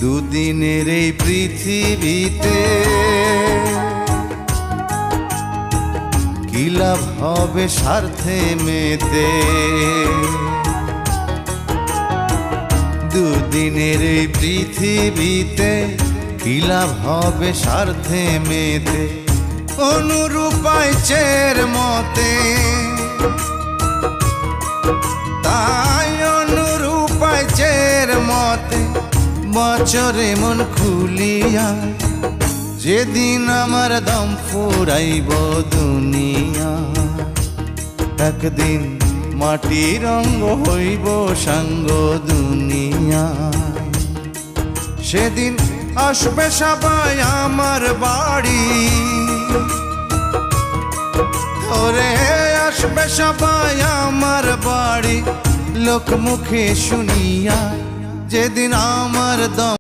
দুদিনের এই পৃথিবীতে কি লাভ হবে স্বার্থে মেতে। দুদিনের এই পৃথিবীতে কি লাভ হবে স্বার্থে মেতে। অনুরূপায় চের মতে তাই অনুরূপায় চের মতে বছরে মন খুলিয়া যেদিন আমার দম ফুরাইব দুনিয়া। একদিন মাটির রঙ্গ হইব সাঙ্গ দুনিয়া। সেদিন আসবে সবাই আমার বাড়ি, ওরে আসবে সবাই আমার বাড়ি। লোক মুখে শুনিয়া যেদিন আমার দম